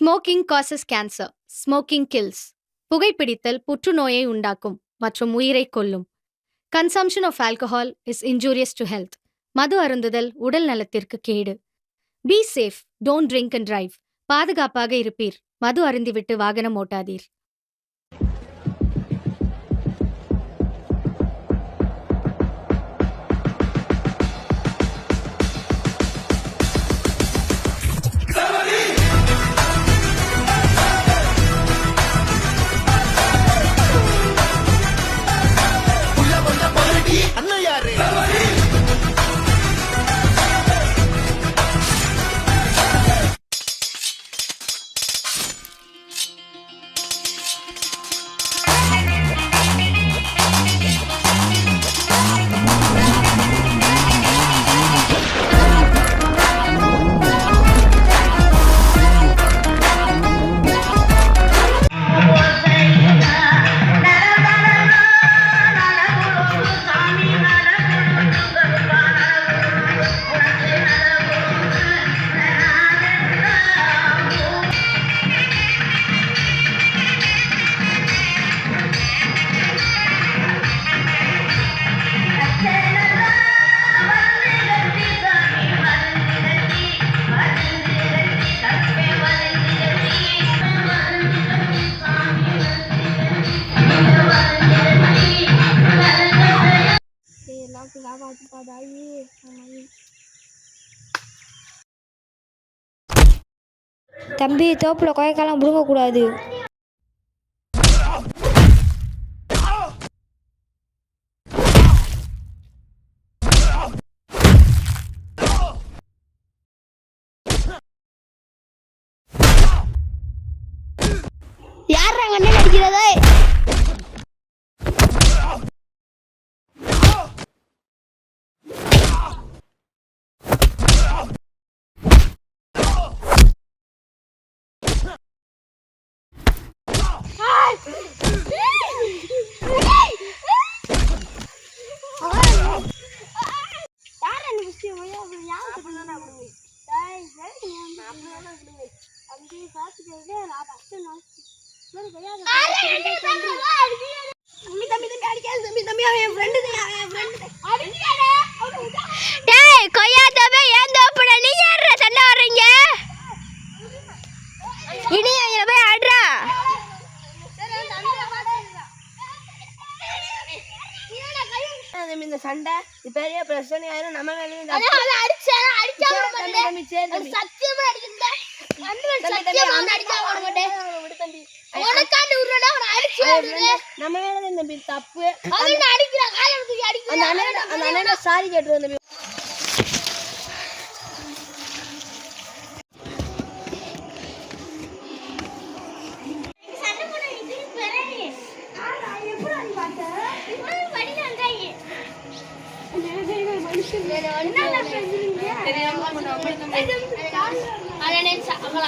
Smoking causes cancer. Smoking kills. புகைப்பிடித்தல் புற்றுநோயை உண்டாக்கும் மற்றும் உயிரை கொல்லும். Consumption of alcohol is injurious to health. மது அருந்துதல் உடல் நலத்திற்கு கேடு. Be safe, don't drink and drive. பாதுகாப்பாக இருப்பீர். மது அருந்திவிட்டு வாகனம் ஓட்டாதீர். தம்பி, தோப்புல கொய்க்காலம் புடுங்கக்கூடாது. யார் அண்ணன் அடிக்கிறதே? இந்த சண்டை பெரிய பிரச்சனை ஆயிரும். நம்ம தப்பு சாரி கேட்டு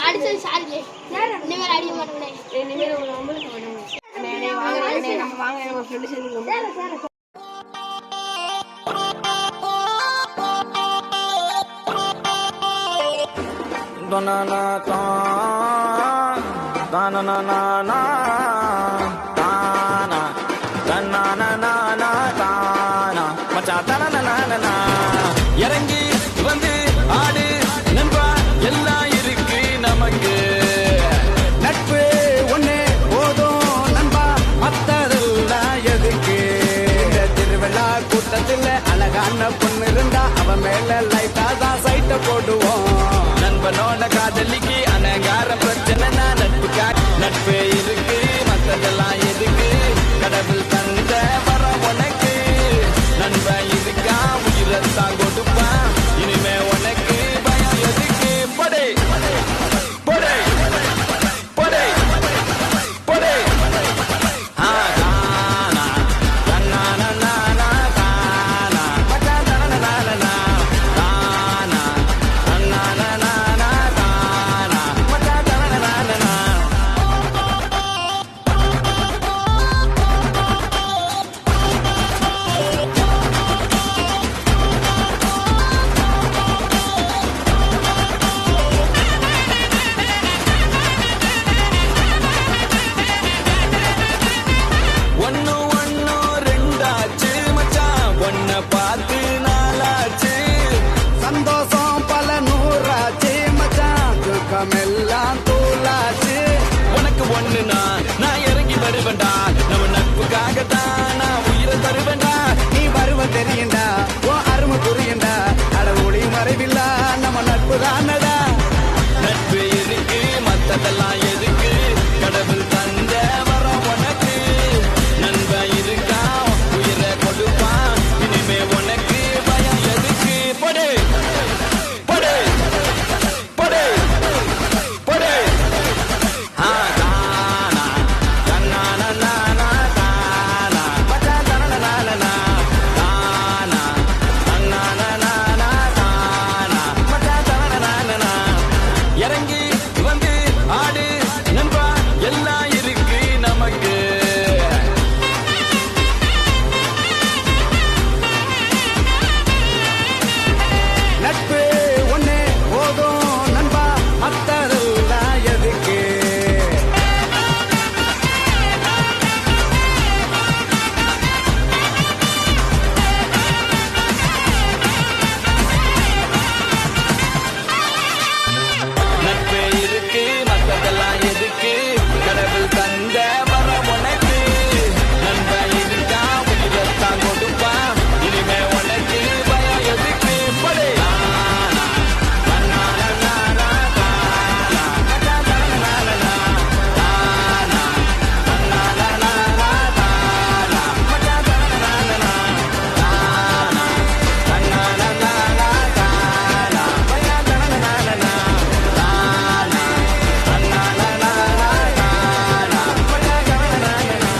அடிச்சது சாரி இனிமேல் அடிக்க மாட்டேன். நம்ம வாங்க நம்ம ஃப்ரெண்டு சேர்ந்து இறங்கி வந்து ஆடு நண்பா, எல்லாம் இருக்கு நமக்கு. நட்பு ஒண்ணு போதும் நண்பா, மத்ததெல்லாம் எதுக்கு? இந்த திருவிழா கூட்டத்தில் அழகான பொண்ணு இருந்தா அவன் மேல லைட்டா தான் சைட்ட போடுவோம். நண்பனோட காதலிக்கு அனகார பிரச்சனைனா நட்பு இருக்கு, மத்ததெல்லாம் எதுக்கு? கடவுள் தந்த வர உனக்கு நண்பன் இருக்கா, உயிரத்தான் கொடுப்பான். இனிமே உனக்கு பயம் எதுக்கு? போடே போடே போடே போடே. தெரியுண்டா ஓ அருமை புரியுண்டா அட ஒளி மறைவில்லா நம்ம நட்பு தானடா நட்பு இருக்கு மத்ததெல்லாம் எதுக்கு கடவுள் தந்த வரம் உனக்கு நண்பன் இருக்கான் உயிரை கொடுப்பான் இனிமே உனக்கு பயம் எதுக்கு படு படு படு படு ஆ தானா தன்னானா நானா தானா பச்சா தனனனாலனா தானா தன்னானா நானா தானா பச்சா தனனனாலனா இறங்கி வந்து ஆடு நண்பா எல்லாம் இருக்கு நமக்கு நட்பு ஒண்ணே போதும் நண்பா மத்ததெல்லாம் எதுக்கு நட்பு இருக்கு மத்ததெல்லாம் எதுக்கு கடவுள் தந்த வரம் உனக்கு நண்பன் இருக்கா உயிரத்தான் கொடுப்பான் இனிமே உனக்கு பயம் எதுக்கு படு தானா, தன்னானா, நானா, தானா, பச்சா தனனனாலனா, தானா, தன்னானா, நானா, தானா, பச்சா தனனனாலனா, தானா, தன்னானா, நானா, தானா, பச்சா தனனனாலனா, தானா, தன்னானா, நானா, தானா, பச்சா தனனனாலனா.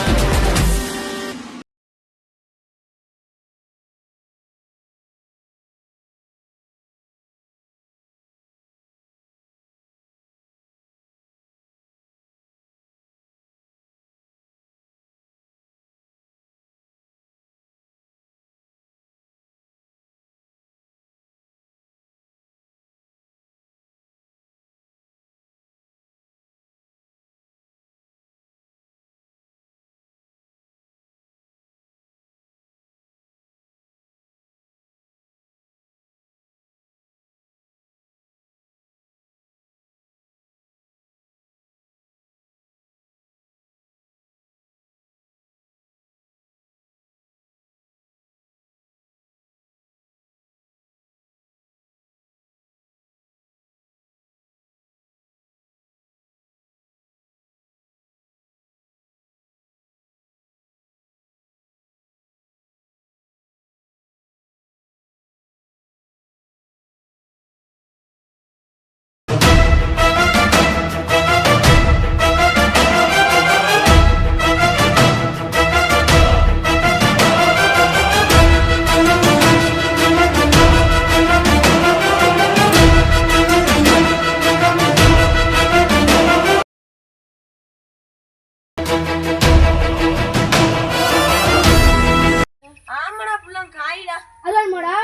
ஆமாடா புள்ளம் காயிடா அதான் மோடா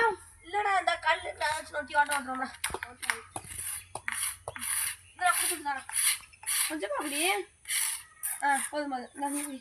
இல்லடா இந்த கல்லு நோட்டி ஓட்ட ஓட்டுறோம்டா கொஞ்சமா அப்படி போதும் போதும் நான் நீ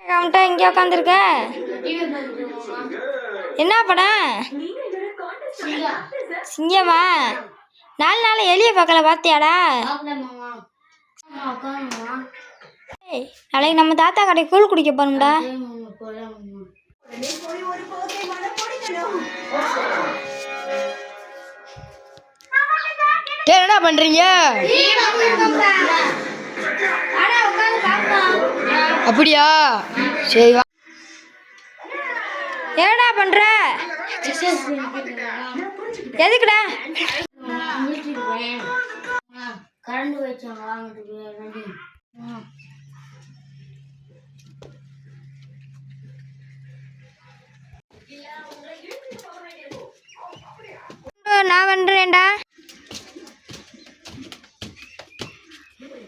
அவன்கிட்ட இங்கே உட்காந்துருக்க என்ன படம் சிங்கமா 4 நாள் எலிய பார்க்கல பார்த்தியாடா ஏய், நாளைக்கு நம்ம தாத்தா கடைக்கு கூழ் குடிக்க போகணும்டா என்னடா பண்றீங்க? அப்படியா? சரி வா. என்னடா பண்ற எதுக்குடா கரண்ட் வச்சாங்க வாங்கிட்டு நான் பண்றேன்டா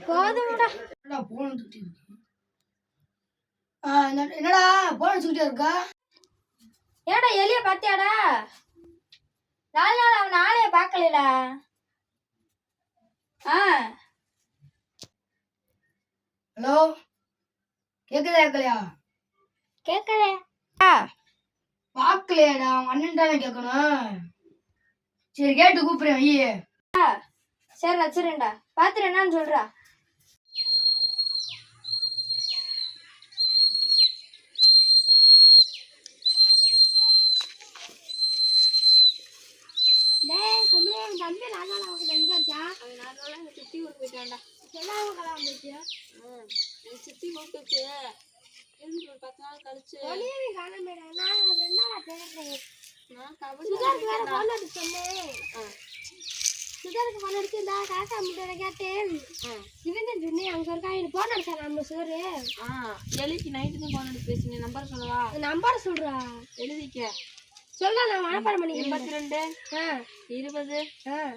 போதும்டா என்னடா போன சொல்லிட்டே இருக்கா? ஏடா எலிய பாத்தியாடா? 4 நாள் அவன் ஆளைய பார்க்கலடா. ஹலோ, கேக்குதா கேட்கலையா? கேட்கல. பார்க்கலையாடா? அவன் அண்ணன் தானே கேட்கணும். சரி கேட்டு கூப்பிடுறேன். ஐயே சரி வச்சிருண்டா. பாத்துரு என்னன்னு சொல்றா. தம்பி நாள் எங்க இருக்கா? சித்தி ஊருக்கு போயிட்டு வேண்டாம். எல்லாரும் கலாம் போச்சியா? என் சித்தி கூப்பிட்டுச்சு. இருந்து ஒரு 10 நாள் கழிச்சு ஒளியவே காணோம் மேடம். நான் 2 நாளா தேடுறேன். நான் கபடி சுதாருக்கு வேற போன் அடிச்சு சொன்னேன். சுதாருக்கு போன் அடிச்சு இந்த காக்கா முட்டை கேட்டேன். இவன் தான் சொன்னேன் அவங்க இருக்கா எனக்கு போன் அடிச்சா நம்ம சோறு. எலிக்கு நைட்டு தான் போன் அடிச்சு பேசுனேன். நம்பர் சொல்லவா? நம்பர் சொல்றா. எழுதிக்க. சொல்ல நான் மனப்பாடம் பண்ணி 82 20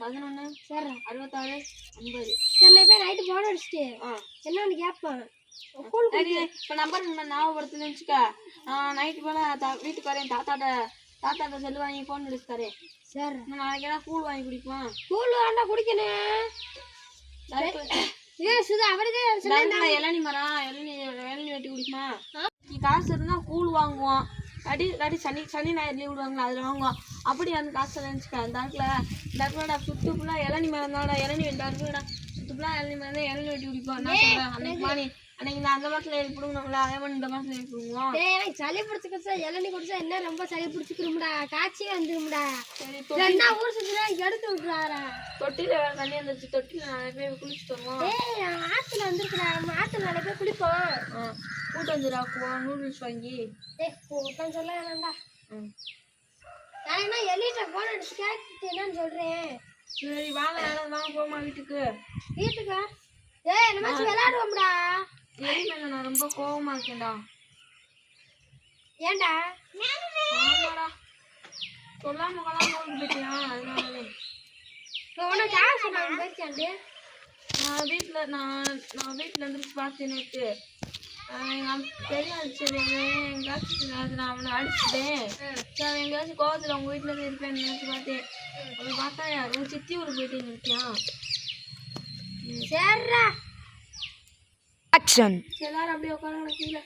11 சரி 66 50. சரி போய் நைட்டு போன் அடிச்சுட்டு என்னன்னு கேட்பேன். இப்போ நம்பர் ஞாபகப்படுத்துன்னு வச்சுக்க. நான் நைட்டு போல வீட்டுக்கு வரேன். தாத்தாட்ட செல்லு வாங்கி ஃபோன் அடிச்சு தரேன். சரி நாளைக்கு ஏன்னா கூழ் வாங்கி குடிப்போம். கூழ் வேண்டா குடிக்கணும். ஏ சுதா அவருக்கு இளநி மரம் இளநி வெட்டி குடிக்குமா? காசு இருந்தா கூழ் வாங்குவோம். அடி சனி ஞாயிறு லீவ் விடுவாங்களா அதில் வாங்குவோம். அப்படி அந்த காசு நினச்சிக்க. அந்த இடத்துல சுட்டு ஃபுல்லாக இளநி மரம் தான்டா. இளநி வெட்டாடா சுட்டு ஃபுல்லாக இளநி மரம் தான். இளநி வெட்டி குடிப்போம். நான் சொல்கிறேன் அன்னைக்கு நான் அந்த மாதத்தில் எழுதி பிடுங்கணும்ல அதே மாதிரி இந்த மாதத்தில் எழுதி பிடுங்குவோம். எனக்கு சளி பிடிச்சிக்கிச்சா இளநி குடிச்சா என்ன ரொம்ப சளி பிடிச்சிக்கிறோம்டா. காய்ச்சியே வந்துரும்டா. சரி என்ன ஊர் சுற்றுலா எடுத்து விட்டுறாரா? தொட்டியில் வேறு தண்ணி வந்துருச்சு. தொட்டியில் நிறைய பேர் குளிச்சுட்டு வருவோம். ஆற்றுல வந்துருக்குறா. நம்ம ஆற்றுல நிறைய பேர் குளிப்போம். கூட்டு வந்துடாக்குவோம் நூடுல்ஸ் வாங்கி. கூட்டம் சொல்ல வேணாம்டா. நான் என்ன எலிட்ட போன் அடிச்சு கேட்டு என்னன்னு சொல்றேன். சரி வாங்க போமா வீட்டுக்கு. வீட்டுக்கா? நம்ம விளையாடுவோம்டா. எலி மேல நான் ரொம்ப கோவமா இருக்கேன்டா. ஏன்டா? ஆமாடா. சொல்லாம ஊருக்கு போயிட்டியா? அதனாலே உனக்கு யார் சொன்னாங்க போயிருக்காண்டு? நான் வீட்டில் இருந்துட்டு பார்த்தேன் நேற்று. தெரியாது. சரி எங்கேயாச்சும் நான் அவனை அடிச்சுட்டேன். சரி அவன் எங்கேயாச்சும் கோவத்தில் உங்கள் வீட்டில் தான் இருப்பேன்னு நினச்சி பார்த்தேன். அப்படி பார்த்தா உன் சித்தி ஊருக்கு போயிட்டு இருக்கியான். சரிடா. ஆக்ஷன். எல்லாரும் அப்படியே உட்கார கீழே.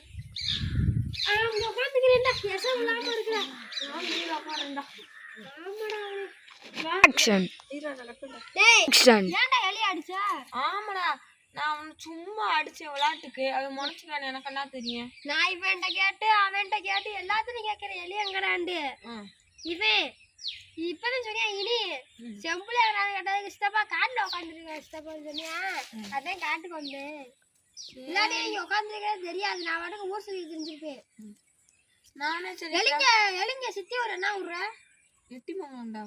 உட்காந்துக்கிறேன்டா. எசம் இல்லாம இருக்கிறா. நான் கீழே உட்காரேன்டா. ஆமாடா. ஆக்ஷன். டேய் ஆக்ஷன். ஏன்டா எலி அடிச்சா? ஆமாடா. நான் அவனை சும்மா அடிச்சேன் விளையாட்டுக்கு. அவன் முனைச்சுக்கான்னு எனக்கு என்ன தெரியும். நான் இவன்ட்ட கேட்டு அவன்கிட்ட கேட்டு எல்லாத்தையும் கேட்கிறேன். எலி எங்கடாண்டு இவன் இப்பதான் சொன்னியா இனி செம்புல கேட்டதுக்கு சித்தப்பா காட்டுல உட்காந்துருக்க சித்தப்பான்னு சொன்னியா. அதான் காட்டுக்கு வந்தேன். இல்லாட்டி இங்க உட்காந்துருக்க தெரியாது. நான் வாட்டுக்கு ஊர் சுற்றி தெரிஞ்சிருப்பேன். நானே சரி எலிங்க சித்தி ஒரு என்ன ஊர்ற? எட்டிமங்கலம்டா.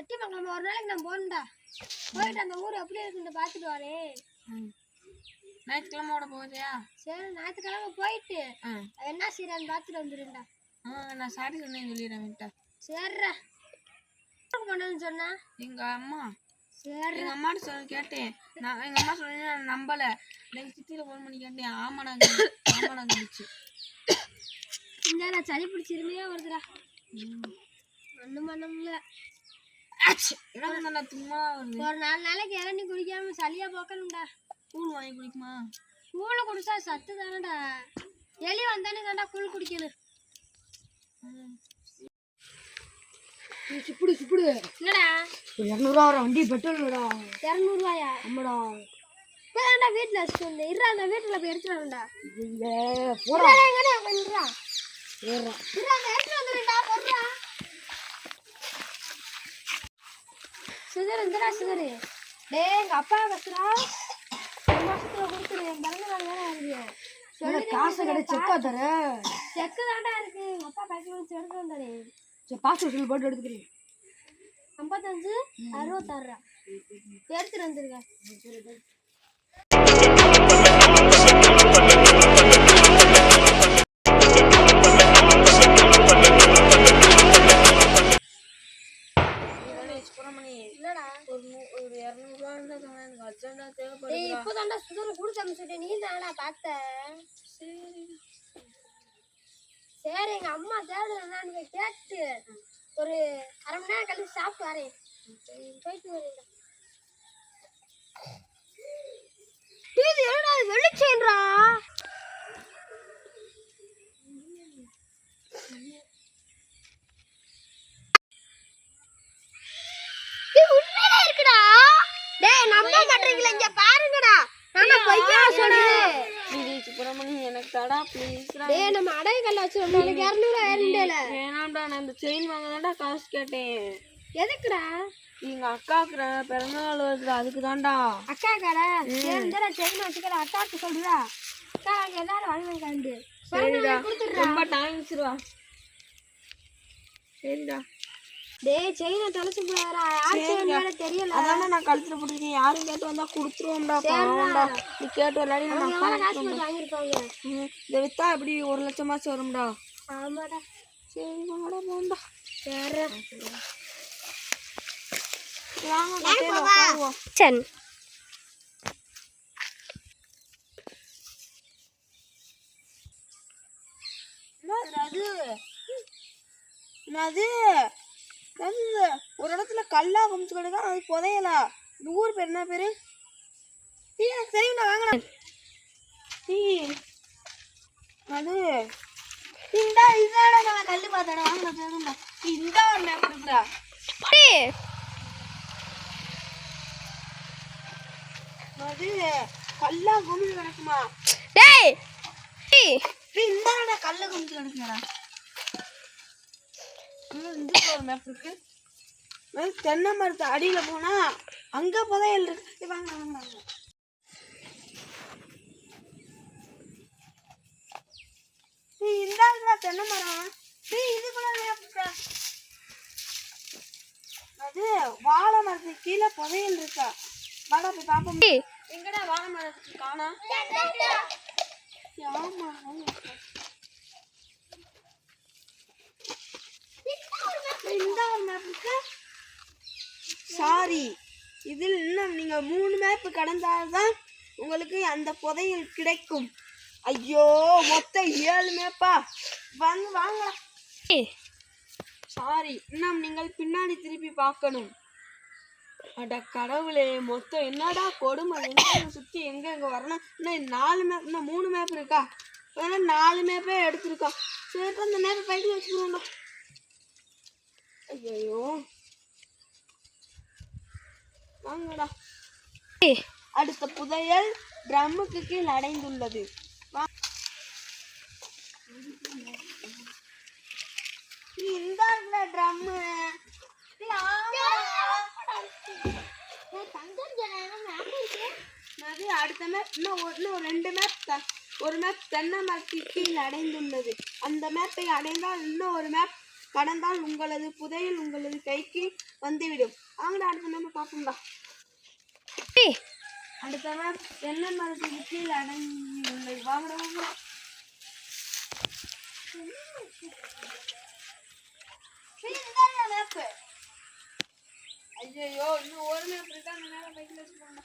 எட்டிமங்கலம் ஒரு நாளைக்கு நான் போகணும்டா. போயிட்டு அந்த ஊர் எப்படி இருக்குன்னு பார்த்துட்டு வரேன். ஞாயிற்றுக்கிழமை போகுதியா? சரி ஞாயிற்றுக்கிழமை போயிட்டு என்ன செய்யறான்னு பார்த்துட்டு வந்துடுண்டா. நான் சாரி சொன்னேன்னு சொல்லிடுறேன் வீட்டை. சரிடா. பண்ணணும்னு சொன்னா எங்க அம்மா. சரி எங்க அம்மாட்ட கேட்டேன். எங்க அம்மா சொன்னேன் நான் நம்பலை. எங்கள் சித்தியில் ஃபோன் பண்ணி கேட்டேன். ஆமாடா இருந்துச்சு. இந்த நான் சளி பிடிச்சிருமையா வருதுடா. ஒன்றும் பண்ண முடியல. என்ன சும்மா வருது. ஒரு 4 நாளைக்கு இளநி குடிக்காம சளியா போக்கணும்டா. கூழ் வாங்கி குடிக்குமா? கூழை குடிச்சா சத்து தானடா. எலி வந்தானே தாண்டா கூழ் குடிக்கணும். சுப்புடு என்னடா 200 வரும் வண்டி பெட்ரோல்டா. 200 ரூபாயா? ஆமாடா. இப்பதான்டா வீட்டுல வச்சுட்டு வந்தேன். இருடா அந்த வீட்டுல போய் எடுத்துட்டு வரேன்டா. போடா எங்கடா வந்துடுறா. ஏறா அந்த எடுத்துட்டு வந்துடுறா. போடுறா சுகர் வந்துடா. சுகரு டேய் எங்க அப்பா கத்துறா. 1 மாசத்துல கொடுத்துரு. என் பிறந்த நாள் வேற வருது. காசு கடை செக்கா தர. செக்கு தாண்டா இருக்கு. எங்க அப்பா பேக்கெட் வச்சு எடுத்து வந்தாரு. சரி பாஸ்போர்ட் போட்டு எடுத்துக்கிறேன். 55 66 எடுத்துட்டு வந்துருங்க. இப்பதான்டா சுகர் குடிச்சு அமைச்சுட்டேன். நீ தானடா பார்த்த. சரி எங்க அம்மா தேடுறேன் என்னன்னு போய் கேட்டு ஒரு அரை மணி நேரம் கழிச்சு சாப்பிட்டு வரேன். போயிட்டு வரேன். இது என்னடா வெளிச்சேன்றா? உண்மையிலே இருக்குடா. டேய் நம்ப மாட்டீங்களா? இங்க பாருங்கடா. நான் பையா சொல்றேன். சுப்பிரமணி எனக்கு தடா ப்ளீஸ். டேய் நம்ம அடகு கல்ல வச்சிரோம். நாளைக்கு 200 ஆயிரண்டேல. வேணாம்டா, நான் இந்த செயின் வாங்க தான்டா காசு கேட்டேன். எதுக்குடா? எங்க அக்காக்குற பிறந்தநாள் வருது, அதுக்கு தான்டா. அக்கா கடை சேர்ந்துடா செயின் வச்சுக்கிற அக்காக்கு சொல்றா. அக்கா எல்லாரும் வாங்கினாங்க. சரிடா, ரொம்ப டாங்க்ஸ்டா. சரிடா. டேய் செயினை தொலைச்சு போறாரா? யாருக்கு வேற தெரியல. அதானே நான் கழுத்துல போட்டுருக்கேன். யாரும் கேட்டு வந்தா கொடுத்துருவோம்டா. பாவம்டா, நீ கேட்டு விளையாடி நம்ம அக்கா காசு போட்டு வாங்கிருக்காங்க. இதை வித்தா எப்படி 1 லட்சமாச்சும் வரும்டா. ஆமாடா. சரி வாடா போண்டா. சரி வாங்க கட்டையில உட்காருவோம். சன் ஒரு இடத்துல கல்லா குமிச்சு கிடக்கா, அது புதையலா? இந்த ஊர் பேர் என்ன பேரு? எனக்கு தெரியும்டா, வாங்கடா. அது இதாடா, நான் கல்லு பார்த்தேன். வாங்கடா தெரியும்டா. இந்த ஒரு மேப் இருக்குடா. அது கல்லா குமிச்சு கிடக்குமா? டேய் இந்தாடா கல்லு குமிச்சு கிடக்குடா. இந்த ஒரு மேப் இருக்கு. தென்னை மரத்து அடியில போனா அங்க புதையல் இருக்கு. வாங்க வாங்க வாங்க. இந்தாடா தென்னை மரம். இதுக்குள்ள மேப் இருக்கா? அது வாழை மரத்துக்கு கீழே புதையல் இருக்கா? வாடா போய் பாப்போம். எங்கடா வாழை மரத்துக்கு காணா? ஆமா இந்த ஒரு மேப் இருக்கு. சாரி, இதில் இன்னும் நீங்க 3 மேப் கடந்தால்தான் உங்களுக்கு அந்த புதையல் கிடைக்கும். ஐயோ, மொத்தம் 7 மேப்பா. வாங்க வாங்க. சாரி, இன்னும் நீங்கள் பின்னாடி திருப்பி பார்க்கணும். அட கடவுளே, மொத்தம் என்னடா கொடுமை. சுத்தி எங்க எங்க வரணும்? இன்னும் 4 மேப், இன்னும் 3 மேப் இருக்கா? 4 மேப்பே எடுத்திருக்கா. சரி, அந்த மேப் பைக்கில் வச்சுக்கிறோம்டா. ஐயோ வாங்கடா. அடுத்த புதையல் ட்ரம்முக்கு கீழ் அடைந்துள்ளது. இந்த ட்ரம்மு அடுத்த மேப் இன்னும் 2 மேப். ஒரு மேப் தென்னை மரத்திற்கு கீழ் அடைந்துள்ளது. அந்த மேப்பை அடைந்தால் இன்னும் ஒரு மேப் கடந்தால் உங்களது புதையல் உங்களது கைக்கு வந்துவிடும். வாங்கடா, அடுத்த மேப் பார்ப்போம்டா. அடுத்த மேப் தென்னை மரத்துக்கு கீழ் அடைந்துள்ளது. வாங்கடா வாங்கடா. மேப். ஐயோ, இன்னும் ஒரு மேப் இருக்கா? அந்த மேல பைக்கில் வச்சுக்கோங்க.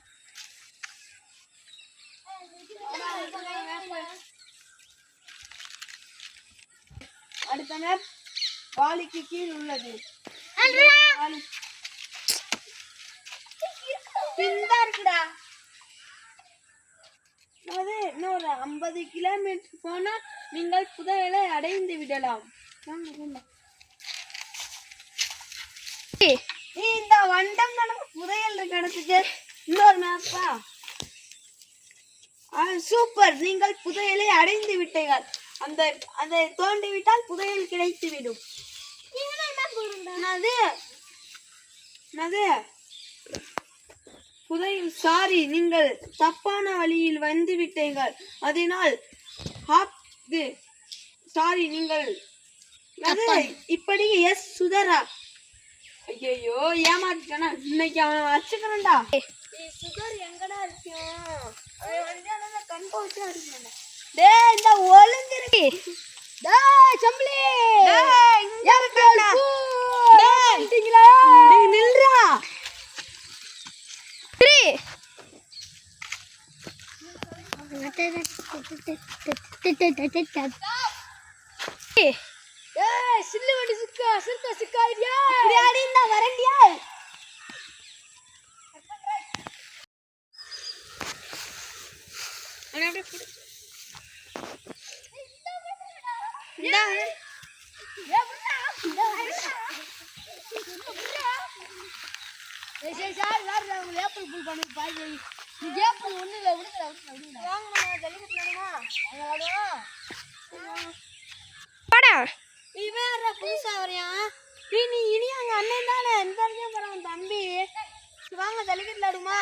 அடுத்த மேப் வாளிக்கு கீழ் உள்ளது. இருக்குடா. அது இன்னொரு 50 கிலோமீட்டர் போனா நீங்கள் புதையலை அடைந்து விடலாம். இந்த வண்டம் நமக்கு புதையல் இருக்க இடத்துக்கு இன்னொரு மேப்பா. சூப்பர், நீங்கள் புதையலை அடைந்து விட்டீர்கள். அதை தோண்டி விட்டால் புதையல் கிடைத்து விடும். புதையல். சாரி, நீங்கள் தப்பான வழியில் வந்து விட்டீர்கள். அதனால் சாரி, நீங்கள் இப்படி எஸ் சுதரா. ஐயோ, ஏமாத்திட்டானா? இன்னைக்கு அவனை வச்சுக்கிறேன்டா. சுகர் எங்கடா இருக்கும்? கண்போச்சு அடிக்கணும். டேய், இந்த ஒழுங்கு இருக்கு. டேய் சம்பளி, டேய் யாருடா? டேய் நில்லுடா. 3 ஏய் சில்லு வண்டி சிக்காயிரியா அப்படியே இந்த வரண்டியா புதுசா வரையா நீ இனி அங்க அண்ணன் தானே இந்த வரைக்கும் போறான் தம்பி வாங்க ஜல்லிக்கட்டு விளையாடுமா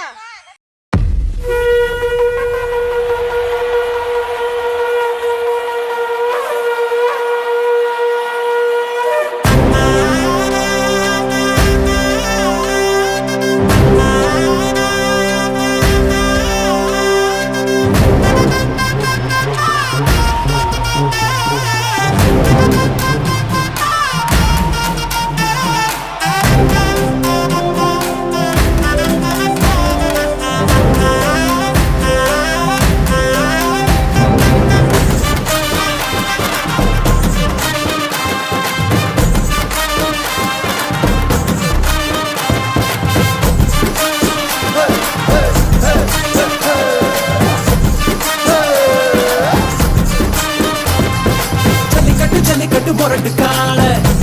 முரட்டு கால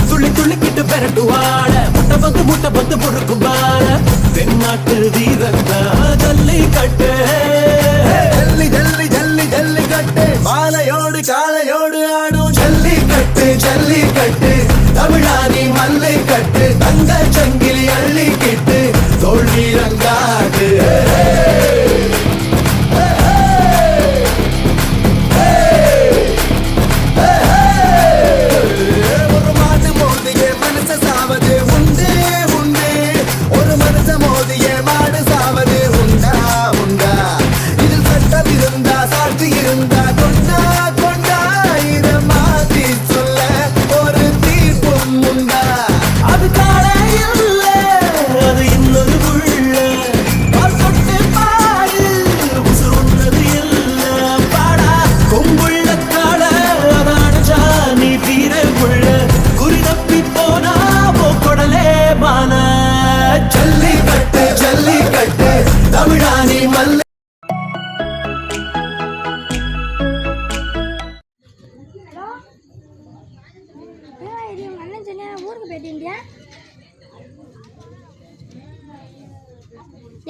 துள்ளி துள்ளிக்கிட்டு பெரட்டு வாழ முட்டை வந்து முறுக்கும் பால தென்னாட்டு வீரந்தா ஜல்லி கட்டு ஜல்லி ஜல்லி ஜல்லி ஜல்லி கட்டு மாலையோடு காலையோடு ஆடும் ஜல்லி கட்டு தமிழானி மல்லை கட்டு தங்க சங்கிலி அள்ளி கிட்டு தோல் வீரங்காடு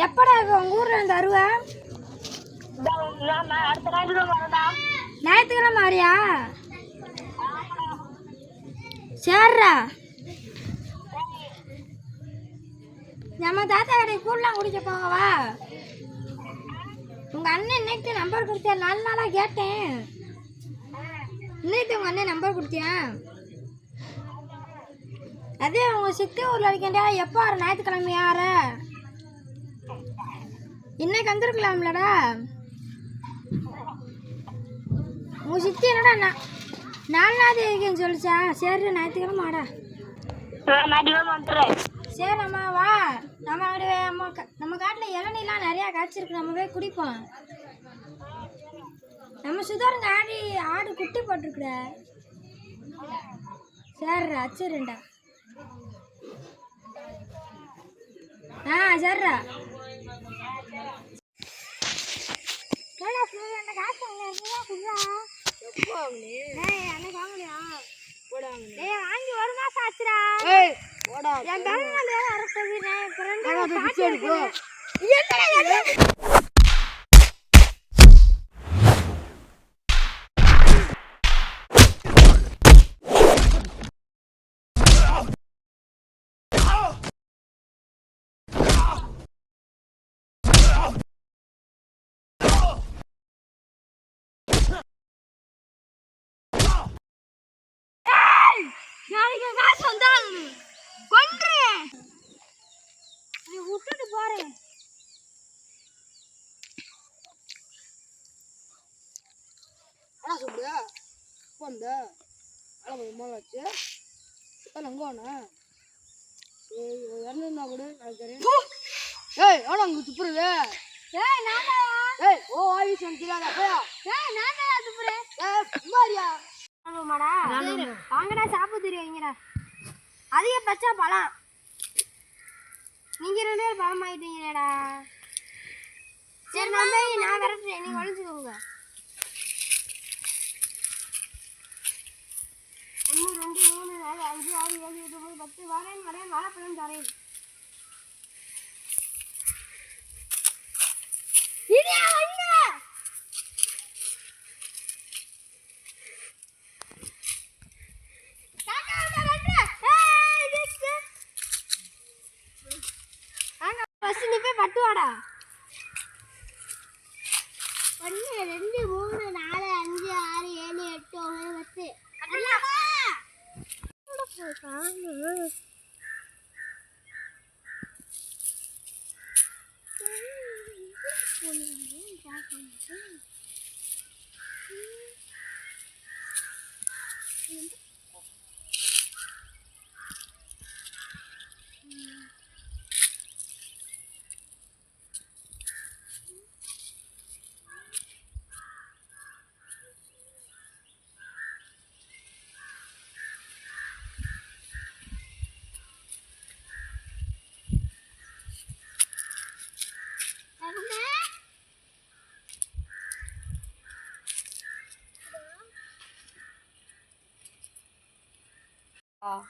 எப்படா உங்க ஊர்ல இருந்து அருவா ஞாயிற்றுக்கிழமை வரியா சேர்றா நம்ம தாத்தா கடைக்கு கூடலாம் குடிக்க போங்கவா உங்க அண்ணன் இன்னைக்கு நம்பர் கொடுத்தியா 4 நாளா கேட்டேன் இன்னைக்கு உங்க அண்ணன் நம்பர் கொடுத்தியா அதே உங்க சித்தி ஊர்ல இருக்கேன்டா எப்போ வர ஞாயிற்றுக்கிழமை யார இன்னைக்கு வந்துருக்கலாம்லடா உங்க சித்தி என்னடா 4 நாள் இருக்கேன்னு சொல்லிச்சா சரி ஞாயிற்றுக்கிழமை வாடா சரி நம்ம வா நம்ம காட்டில் இளநீலாம் நிறையா காய்ச்சிருக்கு நம்ம போய் குடிப்போம் நம்ம சுதாருங்க ஆடு குட்டி போட்டிருக்குற சரிடா சரிண்டா சரிடா வாங்கி 1 மாசம் ஆச்சுடா என் பிறந்தநாள் வேற வரப்போகுது நாளைக்கு காசு வந்தாங்க கொன்றேன் நீ விட்டுட்டு போறேன் என்ன சொல்றியா வந்த மாலாச்சு அங்கோண்ணா இறந்துருந்தா கூட நான் தெரியும் ஏய் ஆனா அங்க துப்புறது ஏய் நானா ஏய் ஓ ஆயுஷ் வந்துடாதா போயா ஏய் நானா துப்புறேன் ஏய் சும்மாரியா வாங்கடா சாப்பிட்டு வைங்கடா. அதிகபட்சா பழம். நீங்க 2 பேரும் பழம் ஆயிட்டீங்களேடா. சரி நான் விரட்டுறேன், நீங்க ஒழிஞ்சுக்கோங்க. 1 2 3 4 5 6 7 8 9 10 வரேன் வாழைப்பழம் தரேன். நீ போய் பட்டுவாடா. 1 2 3 4 5 6 7 8 9 10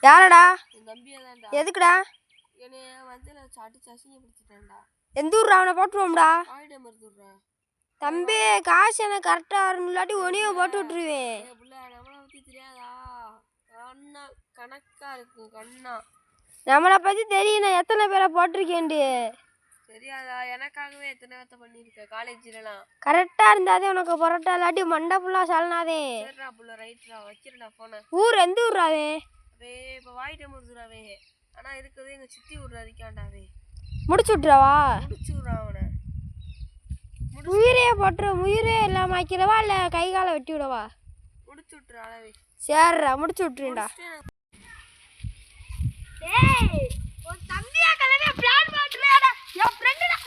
யாரடா? என் தம்பியை தான்டா. எதுக்குடா? என்னைய வந்து அடிச்சு அசிங்கப்படுத்திட்டேன்டா. எந்த ஊர் அவனை போட்டுருவோம்டா. ஆயிடம் மருத்துடுறேன் தம்பி, காசு எனக்கு கரெக்டாக வரணும், இல்லாட்டி ஒனியை போட்டு விட்டுருவேன். பிள்ளை நம்மளை பற்றி தெரியாதா? கண்ணா கணக்கா இருக்கு கண்ணா. நம்மளை பற்றி தெரியும், நான் எத்தனை பேரை போட்டிருக்கேன்டி. தெரியாதா? எனக்காகவே எத்தனை பேர்த்த பண்ணியிருக்கேன் காலேஜ்லலாம். கரெக்டாக இருந்தாதே உனக்கு புரட்டா, இல்லாட்டி மண்டை ஃபுல்லாக சலனாதே. சரிடா புள்ள, ரைட்ரா, வைக்கிறடா போன. ஊர் எந்த ஊர்றாவே? அவே இப்போ வாயிட்ட முடிச்சுடாவே. ஆனால் இருக்கிறது எங்கள் சித்தி ஊரில் இருக்காண்டாவே. முடிச்சு விட்றவா? முடிச்சு விட்றான் அவனை. உயிரே போட்டுரு, உயிரே இல்லாமல் ஆக்கிறவா இல்லை கை காலை வெட்டி விடவா? முடிச்சு விட்ரு அளவே. சரிடா, முடிச்சு விட்டுருண்டா. தம்பியா கிளம்பி பிளான் போட்டுருடா. என் ஃப்ரெண்டு தான்.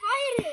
போயிரு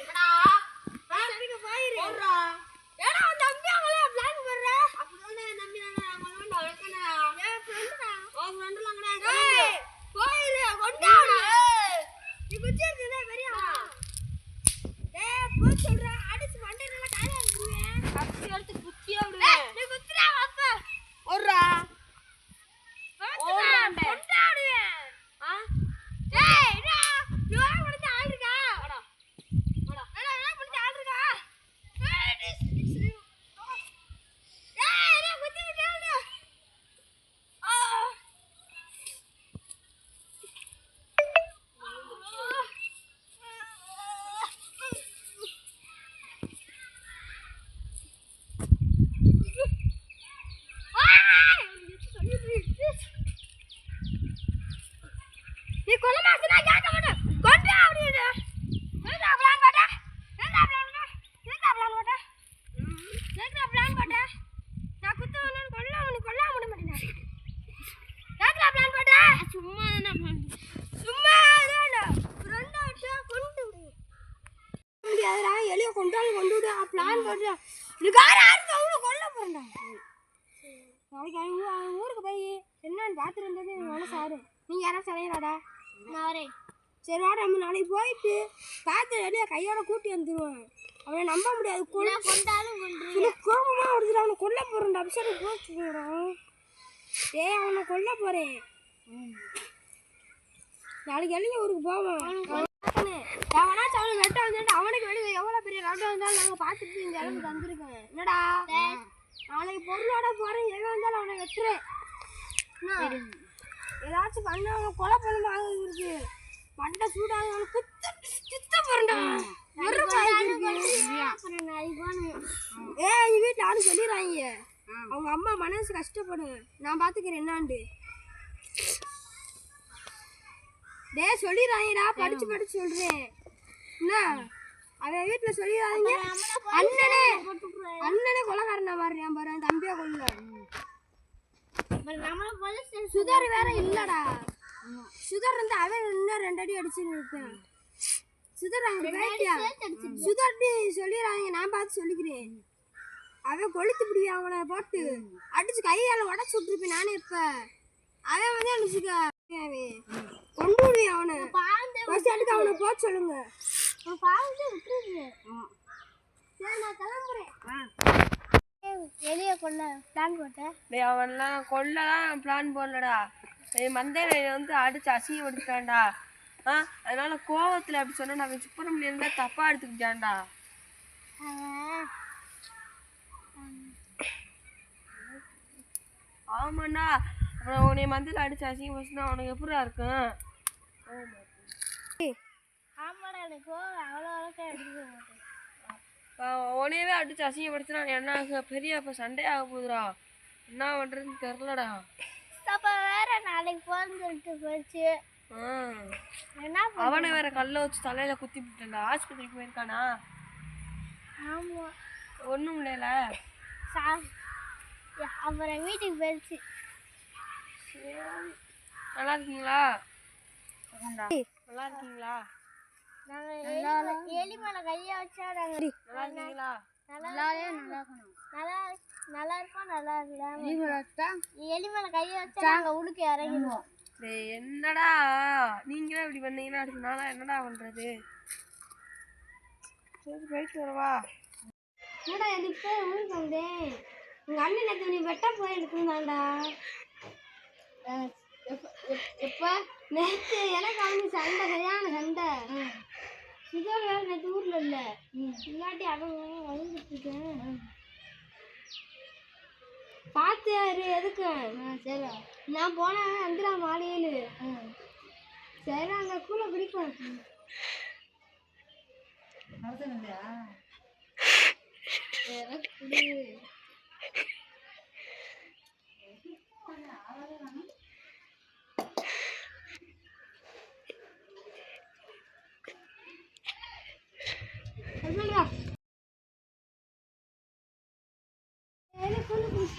கொண்டு விடு பிளான் போட்டு அவனை கொல்ல போறேன்டா. நாளைக்கு அவன் ஊருக்கு போய் என்னன்னு பார்த்துட்டு வந்தது மனசு ஆறு. நீங்க யாராச்சும் அலையலாடா? நான் வரேன். சரி வாடா, நம்ம நாளைக்கு போயிட்டு பார்த்து வெளியே கையோட கூட்டி வந்துடுவோம். அவனை நம்ப முடியாது. கொண்டாலும் கோபமா வருதுடா. அவனை கொல்ல போறேன்டா. அபிஷேகம் போச்சுடா. அவனை கொல்ல போறேன். நாளைக்கு வெளியே ஊருக்கு போவோம். எவனாச்சும் அவனை வெட்ட வந்துட்டு அவனுக்கு வெளியே எவ்வளோ பெரிய ரவுண்டாக இருந்தாலும் நாங்கள் பார்த்துட்டு இந்த அளவுக்கு வந்திருக்கேன். என்னடா நாளைக்கு பொருளோட போகிறேன். எங்கே வந்தாலும் அவனை வெட்டுறேன். ஏதாச்சும் பண்ண அவனை கொலை பண்ண இருக்கு. மண்டை சூடாக அவனை குத்த போறேன்டா. எங்கள் வீட்டில் யாரும் சொல்லிடுறாங்க. அவங்க அம்மா மனசு கஷ்டப்படும். நான் பார்த்துக்கிறேன் என்னாண்டு. சொல்லிடுறாங்கடா. படிச்சு சொல்றேன். என்ன அவன் வீட்டுல சொல்லிடுறாங்க. அண்ணனே கொலைக்காரனா மாறியான் பாரு. தம்பியா கொல்ல. சுதர் வேற இல்லடா. சுதர் வந்து அவன் இன்னும் 2 அடி அடிச்சுன்னு இருப்பேன். சுதர் அங்க வேட்டியா சுதர்டி சொல்லிடுறாங்க. நான் பார்த்து சொல்லிக்கிறேன். அவன் கொளுத்து பிடிவி அவனை போட்டு அடிச்சு கையால உடச்சு விட்டுருப்பேன் நானே. இப்ப அவன் வந்து அடிச்சுக்க கொண்டு விடுவேன் அவனை. அவனை போக சொல்லுங்க. நான் கிளம்புறேன். வெளியே கொல்ல பிளான் போட்டேன். அவன்லாம் கொல்லலாம் பிளான் போடலடா. மந்தையில வந்து அடிச்சு அசிங்கப்படுத்திட்டான்டா. அதனால கோவத்துல அப்படி சொன்னா அவன் சுப்பிரமணியன் இருந்தா தப்பா எடுத்துக்கிட்டான்டா. ஆமாண்டா. அப்புறம் உன்னை மந்தையில அடிச்சு அசிங்கப்படுத்தினா அவனுக்கு எப்படிடா இருக்கும்? ஆமாடா, எனக்கு அவ்வளோ அடிக்க மாட்டேன். உனையவே அடிச்சு அசிங்கப்படுத்தினா என்ன பெரிய இப்போ சண்டே ஆக போகுதுடா. என்ன பண்றதுன்னு தெரிலடா. அப்போ வேற நாளைக்கு போன்னு சொல்லிட்டு போயிடுச்சு. அவனை வேற கல்ல வச்சு தலையில குத்தி விட்டுட்டா. ஆஸ்பத்திரிக்கு போயிருக்கானா? ஆமா. ஒன்றும் இல்லைல. அப்புறம் வீட்டுக்கு போயிடுச்சு. நல்லா இருக்கீங்களா? நல்லா இருக்கீங்களா? எலி மேல கைய வச்சா நாங்க நல்லா இருக்கீங்களா? நல்லா இருக்கணும். நல்லா இருப்போம். நல்லா இருக்கலாம். எலி மேல கைய வச்சா நாங்க உடுக்க இறங்கிடுவோம். என்னடா நீங்களே இப்படி பண்ணீங்கன்னா அடுத்த நாளா என்னடா பண்றது? சரி போயிட்டு வரவா. என்னடா எனக்கு ஊருக்கு வந்தேன். உங்க அண்ணன் நேற்று நீ வெட்ட போயிட்டு இருந்தாண்டா. எப்ப நேற்று எனக்கு அவனுக்கு சண்டை, சரியான சண்டை. சுதர் வேற நேற்று ஊர்ல இல்ல. இல்லாட்டி அவங்க வந்துட்டு இருக்கேன். பார்த்து யாரு எதுக்கு? சரி நான் போனேன் வந்துடா மாலையில. சரி அங்க கூட பிடிக்கும்.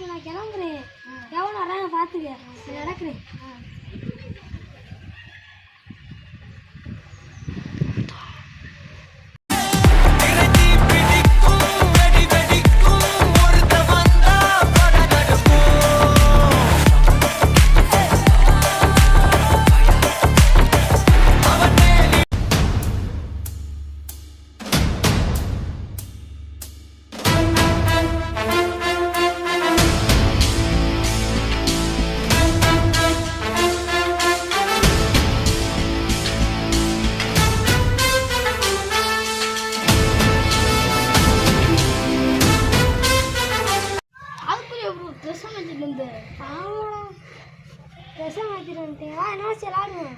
நான் கிளம்புறேன். எவ்வளோ வராங்க பார்த்துக்க. நடக்கிறேன். என்ன எல்லாரும்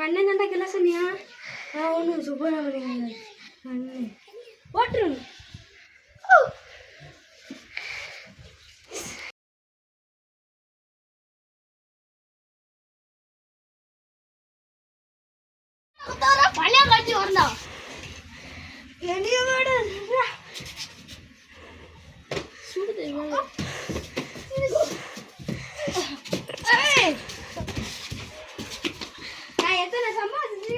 அண்ணன் தாண்டா கிளா சொன்னியா? ஒன்று சுப்பராமலிங்க அண்ணன் போட்டுருங்க. பழைய கட்சி வரலாம் நான் எத்தனை சம்பாதிச்சு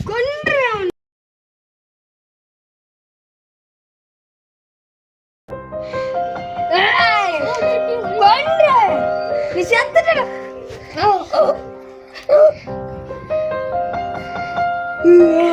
கொன்றேன் கொன்றேன் நீ செத்துட்ட Yeah.